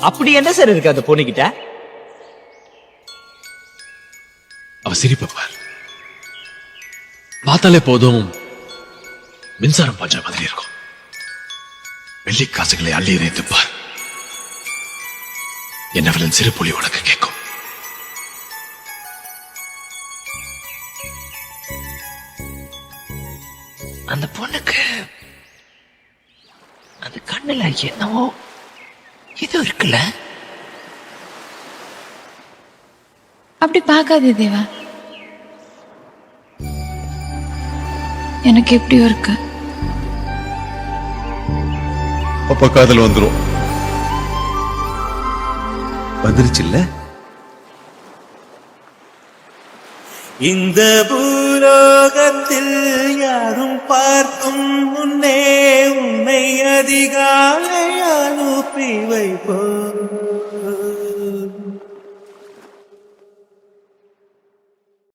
அப்படி என்ன சார் இருக்கு அந்த பொண்ணுகிட்ட? அவ சிரிப்ப பார், பார்த்தாலே போதும் மின்சாரம் பாய்ச்ச மாதிரி இருக்கும். வெள்ளி காசுகளை அள்ளி இறைத்து பார், என்னவளின் சிறு புலி உனக்கு கேட்கும். அந்த பொண்ணுக்கு அந்த கண்ணுல என்னவோ இது இருக்குல்ல. அப்படி பார்க்காதே தேவா, எனக்கு எப்படியோ இருக்கு. அப்ப காதல் வந்துரும். வந்துருச்சு இல்ல? இந்த பூலோகத்தில் யாரும் பார்க்கும் முன்னே உன்னை அதிகாலை அனுப்பி வைப்போம்.